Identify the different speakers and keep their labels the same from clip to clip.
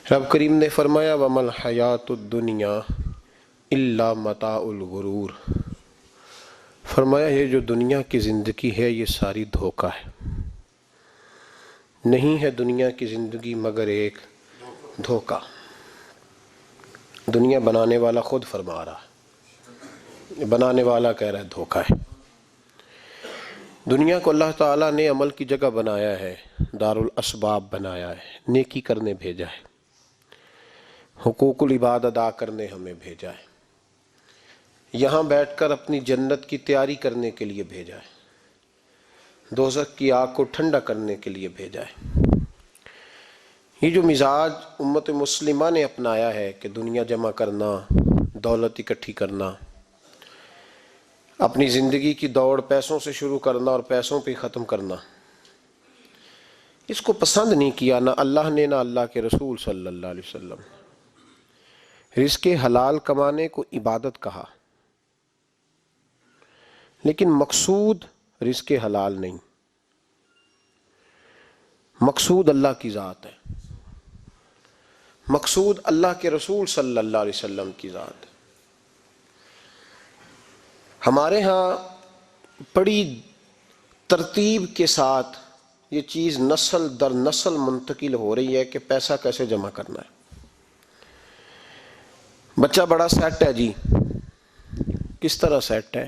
Speaker 1: رب کریم نے فرمایا وَمَا الْحَيَاةُ الدُّنْيَا إِلَّا مَتَاعُ الْغُرُورِ، فرمایا یہ جو دنیا کی زندگی ہے یہ ساری دھوکہ ہے، نہیں ہے دنیا کی زندگی مگر ایک دھوکہ۔ دنیا بنانے والا خود فرما رہا ہے، بنانے والا کہہ رہا ہے دھوکہ ہے۔ دنیا کو اللہ تعالیٰ نے عمل کی جگہ بنایا ہے، دارالاسباب بنایا ہے، نیکی کرنے بھیجا ہے، حقوق العباد ادا کرنے ہمیں بھیجا ہے، یہاں بیٹھ کر اپنی جنت کی تیاری کرنے کے لیے بھیجا ہے، دوزخ کی آگ کو ٹھنڈا کرنے کے لیے بھیجا ہے۔ یہ جو مزاج امت مسلمہ نے اپنایا ہے کہ دنیا جمع کرنا، دولت اکٹھی کرنا، اپنی زندگی کی دوڑ پیسوں سے شروع کرنا اور پیسوں پہ ختم کرنا، اس کو پسند نہیں کیا نہ اللہ نے نہ اللہ کے رسول صلی اللہ علیہ وسلم۔ رزق حلال کمانے کو عبادت کہا، لیکن مقصود رزق حلال نہیں، مقصود اللہ کی ذات ہے، مقصود اللہ کے رسول صلی اللہ علیہ وسلم کی ذات ہے۔ ہمارے ہاں بڑی ترتیب کے ساتھ یہ چیز نسل در نسل منتقل ہو رہی ہے کہ پیسہ کیسے جمع کرنا ہے۔ بچہ بڑا سیٹ ہے جی، کس طرح سیٹ ہے؟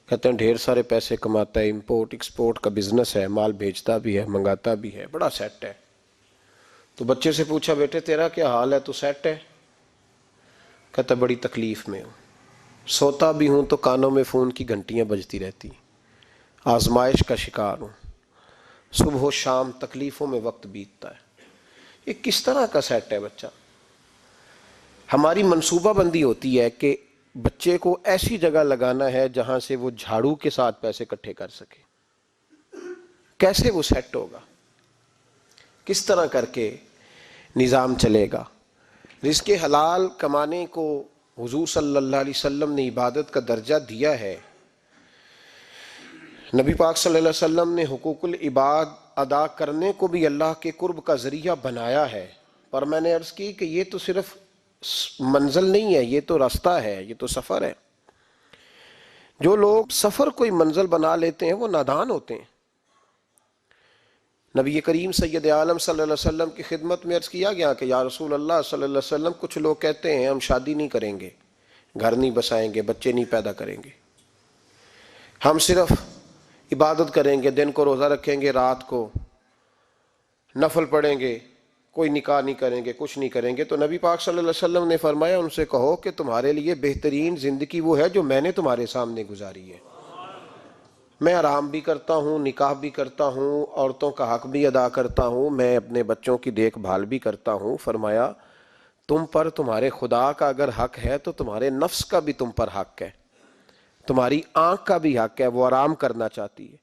Speaker 1: کہتے ہیں ڈھیر سارے پیسے کماتا ہے، امپورٹ ایکسپورٹ کا بزنس ہے، مال بھیجتا بھی ہے، منگاتا بھی ہے، بڑا سیٹ ہے۔ تو بچے سے پوچھا بیٹے تیرا کیا حال ہے، تو سیٹ ہے؟ کہتا بڑی تکلیف میں ہوں، سوتا بھی ہوں تو کانوں میں فون کی گھنٹیاں بجتی رہتی، آزمائش کا شکار ہوں، صبح و شام تکلیفوں میں وقت بیتتا ہے۔ یہ کس طرح کا سیٹ ہے بچہ؟ ہماری منصوبہ بندی ہوتی ہے کہ بچے کو ایسی جگہ لگانا ہے جہاں سے وہ جھاڑو کے ساتھ پیسے اکٹھے کر سکے۔ کیسے وہ سیٹ ہوگا؟ کس طرح کر کے نظام چلے گا؟ رزق حلال کمانے کو حضور صلی اللہ علیہ وسلم نے عبادت کا درجہ دیا ہے۔ نبی پاک صلی اللہ علیہ وسلم نے حقوق العباد ادا کرنے کو بھی اللہ کے قرب کا ذریعہ بنایا ہے، پر میں نے عرض کی کہ یہ تو صرف منزل نہیں ہے، یہ تو راستہ ہے، یہ تو سفر ہے۔ جو لوگ سفر کوئی منزل بنا لیتے ہیں وہ نادان ہوتے ہیں۔ نبی کریم سید عالم صلی اللہ علیہ وسلم کی خدمت میں عرض کیا گیا کہ یا رسول اللہ صلی اللہ علیہ وسلم کچھ لوگ کہتے ہیں ہم شادی نہیں کریں گے، گھر نہیں بسائیں گے، بچے نہیں پیدا کریں گے، ہم صرف عبادت کریں گے، دن کو روزہ رکھیں گے، رات کو نفل پڑھیں گے، کوئی نکاح نہیں کریں گے، کچھ نہیں کریں گے۔ تو نبی پاک صلی اللہ علیہ وسلم نے فرمایا ان سے کہو کہ تمہارے لیے بہترین زندگی وہ ہے جو میں نے تمہارے سامنے گزاری ہے۔ میں آرام بھی کرتا ہوں، نکاح بھی کرتا ہوں، عورتوں کا حق بھی ادا کرتا ہوں، میں اپنے بچوں کی دیکھ بھال بھی کرتا ہوں۔ فرمایا تم پر تمہارے خدا کا اگر حق ہے تو تمہارے نفس کا بھی تم پر حق ہے، تمہاری آنکھ کا بھی حق ہے، وہ آرام کرنا چاہتی ہے۔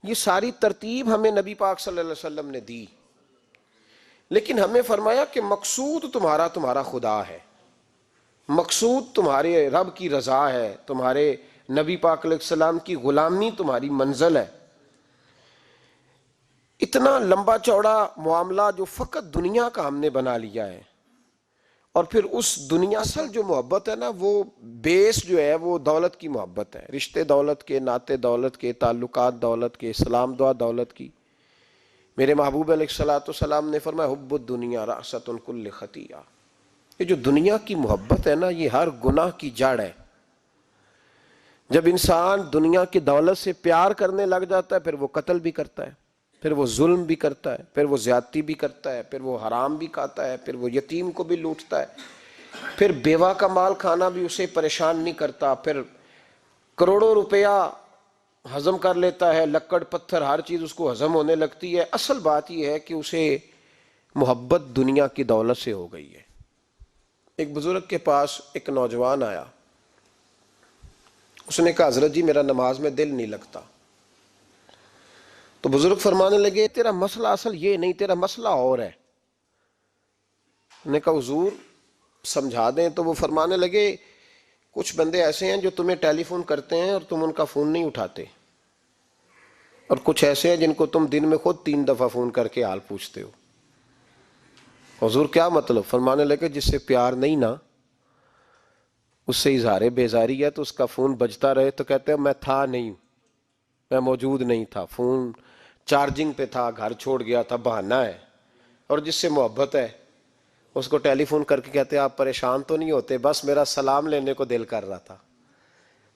Speaker 1: یہ ساری ترتیب ہمیں نبی پاک صلی اللہ علیہ وسلم نے دی، لیکن ہمیں فرمایا کہ مقصود تمہارا خدا ہے، مقصود تمہارے رب کی رضا ہے، تمہارے نبی پاک علیہ السلام کی غلامی تمہاری منزل ہے۔ اتنا لمبا چوڑا معاملہ جو فقط دنیا کا ہم نے بنا لیا ہے، اور پھر اس دنیا سے جو محبت ہے نا، وہ بیس جو ہے وہ دولت کی محبت ہے، رشتے دولت کے، ناطے دولت کے، تعلقات دولت کے، سلام دعا دولت کی۔ میرے محبوب علیہ الصلوۃ والسلام نے فرمایا حب الدنیا رأسۃ کل خطیئہ، یہ جو دنیا کی محبت ہے نا یہ ہر گناہ کی جڑ ہے۔ جب انسان دنیا کی دولت سے پیار کرنے لگ جاتا ہے پھر وہ قتل بھی کرتا ہے، پھر وہ ظلم بھی کرتا ہے، پھر وہ زیادتی بھی کرتا ہے، پھر وہ حرام بھی کھاتا ہے، پھر وہ یتیم کو بھی لوٹتا ہے، پھر بیوہ کا مال کھانا بھی اسے پریشان نہیں کرتا، پھر کروڑوں روپیہ ہضم کر لیتا ہے، لکڑ پتھر ہر چیز اس کو ہضم ہونے لگتی ہے۔ اصل بات یہ ہے کہ اسے محبت دنیا کی دولت سے ہو گئی ہے۔ ایک بزرگ کے پاس ایک نوجوان آیا، اس نے کہا حضرت جی میرا نماز میں دل نہیں لگتا۔ تو بزرگ فرمانے لگے تیرا مسئلہ اصل یہ نہیں، تیرا مسئلہ اور ہے۔ انہوں نے کہا حضور سمجھا دیں۔ تو وہ فرمانے لگے کچھ بندے ایسے ہیں جو تمہیں ٹیلی فون کرتے ہیں اور تم ان کا فون نہیں اٹھاتے، اور کچھ ایسے ہیں جن کو تم دن میں خود 3 دفعہ فون کر کے حال پوچھتے ہو۔ حضور کیا مطلب؟ فرمانے لگے جس سے پیار نہیں نا، اس سے اظہار بیزاری ہے، تو اس کا فون بجتا رہے تو کہتے ہیں میں تھا نہیں، میں موجود نہیں تھا، فون چارجنگ پہ تھا، گھر چھوڑ گیا تھا، بہانہ ہے۔ اور جس سے محبت ہے اس کو ٹیلی فون کر کے کہتے ہیں آپ پریشان تو نہیں ہوتے؟ بس میرا سلام لینے کو دل کر رہا تھا۔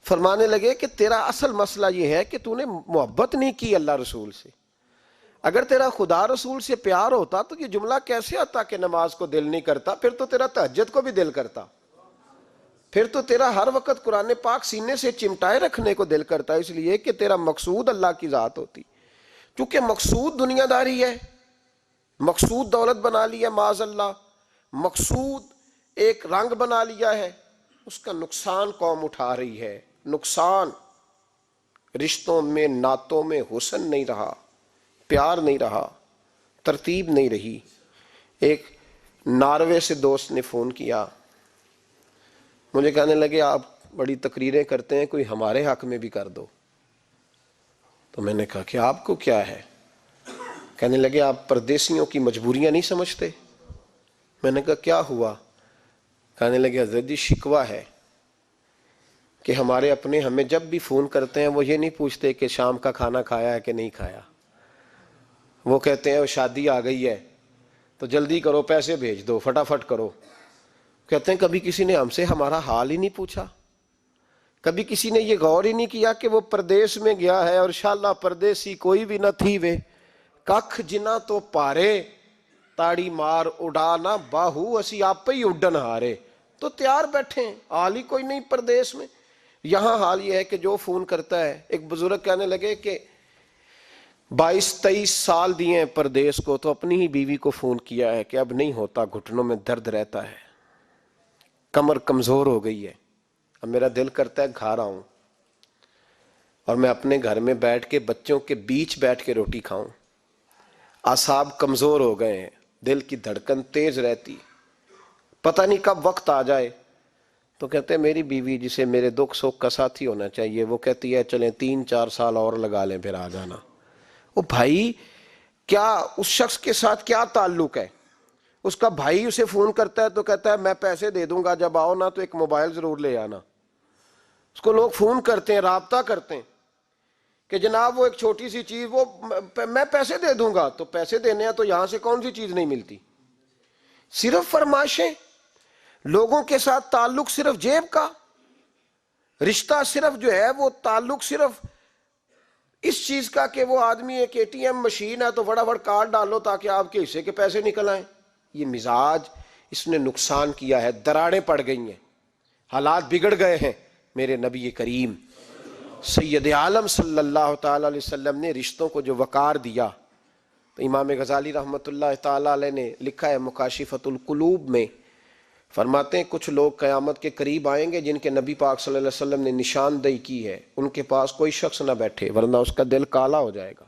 Speaker 1: فرمانے لگے کہ تیرا اصل مسئلہ یہ ہے کہ تو نے محبت نہیں کی اللہ رسول سے۔ اگر تیرا خدا رسول سے پیار ہوتا تو یہ جملہ کیسے آتا کہ نماز کو دل نہیں کرتا؟ پھر تو تیرا تہجد کو بھی دل کرتا، پھر تو تیرا ہر وقت قرآن پاک سینے سے چمٹائے رکھنے کو دل کرتا، اس لیے کہ تیرا مقصود اللہ کی ذات ہوتی۔ چونکہ مقصود دنیا داری ہے، مقصود دولت بنا لیا معاذ اللہ، مقصود ایک رنگ بنا لیا ہے، اس کا نقصان قوم اٹھا رہی ہے۔ نقصان رشتوں میں، نعتوں میں حسن نہیں رہا، پیار نہیں رہا، ترتیب نہیں رہی۔ ایک ناروے سے دوست نے فون کیا، مجھے کہنے لگے آپ بڑی تقریریں کرتے ہیں، کوئی ہمارے حق میں بھی کر دو۔ تو میں نے کہا کہ آپ کو کیا ہے؟ کہنے لگے آپ پردیسیوں کی مجبوریاں نہیں سمجھتے۔ میں نے کہا کیا ہوا؟ کہنے لگے حضرت جی شکوہ ہے کہ ہمارے اپنے ہمیں جب بھی فون کرتے ہیں وہ یہ نہیں پوچھتے کہ شام کا کھانا کھایا ہے کہ نہیں کھایا، وہ کہتے ہیں وہ شادی آ گئی ہے تو جلدی کرو، پیسے بھیج دو، فٹافٹ کرو۔ کہتے ہیں کبھی کسی نے ہم سے ہمارا حال ہی نہیں پوچھا، کبھی کسی نے یہ غور ہی نہیں کیا کہ وہ پردیس میں گیا ہے، اور انشاءاللہ پردیسی کوئی بھی نہ تھی وے ککھ جنا تو پارے تاڑی مار اڑانا باہو اسی آپ پہ ہی اڈن ہارے۔ تو تیار بیٹھے ہیں، حال ہی کوئی نہیں پردیس میں۔ یہاں حال یہ ہے کہ جو فون کرتا ہے، ایک بزرگ کہنے لگے کہ 22-23 سال دیے ہیں پردیس کو، تو اپنی ہی بیوی کو فون کیا ہے کہ اب نہیں ہوتا، گھٹنوں میں درد رہتا ہے، کمر کمزور ہو گئی ہے، اب میرا دل کرتا ہے گھر آؤں اور میں اپنے گھر میں بیٹھ کے بچوں کے بیچ بیٹھ کے روٹی کھاؤں، اعصاب کمزور ہو گئے ہیں، دل کی دھڑکن تیز رہتی، پتہ نہیں کب وقت آ جائے۔ تو کہتے ہیں میری بیوی جسے میرے دکھ سکھ کا ساتھی ہونا چاہیے، وہ کہتی ہے چلیں 3-4 سال اور لگا لیں پھر آ جانا۔ وہ بھائی کیا اس شخص کے ساتھ کیا تعلق ہے؟ اس کا بھائی اسے فون کرتا ہے تو کہتا ہے میں پیسے دے دوں گا، جب آؤ نا تو ایک موبائل ضرور لے آنا۔ اس کو لوگ فون کرتے ہیں، رابطہ کرتے ہیں کہ جناب وہ ایک چھوٹی سی چیز، وہ میں پیسے دے دوں گا، تو پیسے دینے ہیں تو یہاں سے کون سی چیز نہیں ملتی؟ صرف فرمائشیں، لوگوں کے ساتھ تعلق صرف جیب کا، رشتہ صرف جو ہے وہ تعلق صرف اس چیز کا کہ وہ آدمی ایک ATM مشین ہے تو فٹافٹ کارڈ ڈالو تاکہ آپ کے حصے کے پیسے نکل آئیں۔ یہ مزاج اس نے نقصان کیا ہے، دراڑیں پڑ گئی ہیں، حالات بگڑ گئے ہیں۔ میرے نبی کریم سید عالم صلی اللہ تعالی علیہ وسلم نے رشتوں کو جو وقار دیا، تو امام غزالی رحمۃ اللہ تعالی علیہ نے لکھا ہے مکاشفۃ القلوب میں، فرماتے ہیں کچھ لوگ قیامت کے قریب آئیں گے جن کے نبی پاک صلی اللہ علیہ وسلم نے نشاندہی کی ہے، ان کے پاس کوئی شخص نہ بیٹھے ورنہ اس کا دل کالا ہو جائے گا۔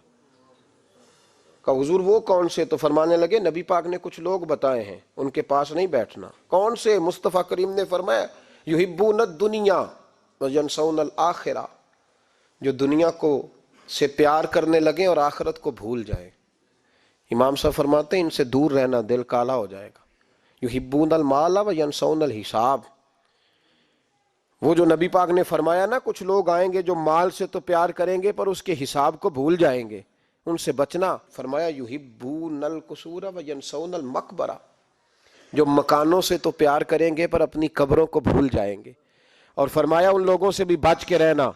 Speaker 1: کہ حضور وہ کون سے؟ تو فرمانے لگے نبی پاک نے کچھ لوگ بتائے ہیں، ان کے پاس نہیں بیٹھنا۔ کون سے؟ مصطفیٰ کریم نے فرمایا یحبون الدنیا وینسون الآخرہ، جو دنیا کو سے پیار کرنے لگے اور آخرت کو بھول جائیں۔ امام صاحب فرماتے ہیں ان سے دور رہنا، دل کالا ہو جائے گا۔ یحبون المال وینسون الحساب، وہ جو نبی پاک نے فرمایا نا کچھ لوگ آئیں گے جو مال سے تو پیار کریں گے پر اس کے حساب کو بھول جائیں گے، ان سے بچنا۔ فرمایا یحبون القصور وینسون المقبرہ، جو مکانوں سے تو پیار کریں گے پر اپنی قبروں کو بھول جائیں گے۔ اور فرمایا ان لوگوں سے بھی بچ کے رہنا،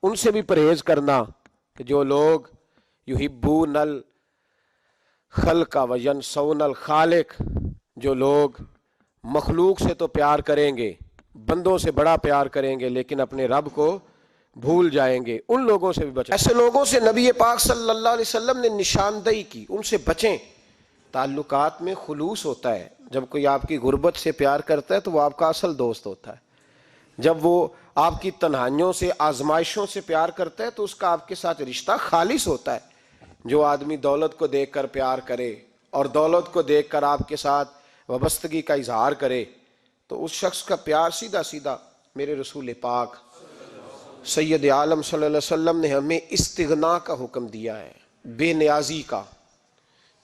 Speaker 1: ان سے بھی پرہیز کرنا کہ جو لوگ یحبون الخلق وینسون الخالق، جو لوگ مخلوق سے تو پیار کریں گے، بندوں سے بڑا پیار کریں گے لیکن اپنے رب کو بھول جائیں گے، ان لوگوں سے بھی بچیں۔ ایسے لوگوں سے نبی پاک صلی اللہ علیہ وسلم نے نشاندہی کی، ان سے بچیں۔ تعلقات میں خلوص ہوتا ہے، جب کوئی آپ کی غربت سے پیار کرتا ہے تو وہ آپ کا اصل دوست ہوتا ہے، جب وہ آپ کی تنہائیوں سے آزمائشوں سے پیار کرتا ہے تو اس کا آپ کے ساتھ رشتہ خالص ہوتا ہے۔ جو آدمی دولت کو دیکھ کر پیار کرے اور دولت کو دیکھ کر آپ کے ساتھ وابستگی کا اظہار کرے تو اس شخص کا پیار سیدھا سیدھا، میرے رسول پاک سید عالم صلی اللہ علیہ وسلم نے ہمیں استغنا کا حکم دیا ہے، بے نیازی کا۔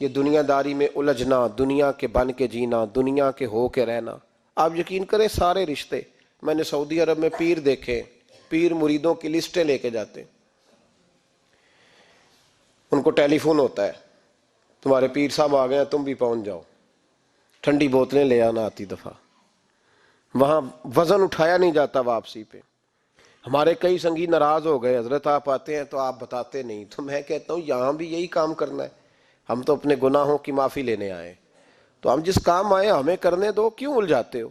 Speaker 1: یہ دنیا داری میں الجھنا، دنیا کے بن کے جینا، دنیا کے ہو کے رہنا. آپ یقین کریں سارے رشتے، میں نے سعودی عرب میں پیر دیکھے، پیر مریدوں کی لسٹیں لے کے جاتے، ان کو ٹیلی فون ہوتا ہے تمہارے پیر صاحب آ گئے ہیں، تم بھی پہنچ جاؤ، ٹھنڈی بوتلیں لے آنا آتی دفعہ. وہاں وزن اٹھایا نہیں جاتا واپسی پہ. ہمارے کئی سنگی ناراض ہو گئے، حضرت آپ آتے ہیں تو آپ بتاتے نہیں. تو میں کہتا ہوں یہاں بھی یہی کام کرنا ہے، ہم تو اپنے گناہوں کی معافی لینے آئے، تو ہم جس کام آئے ہمیں کرنے دو، کیوں الجھاتے ہو؟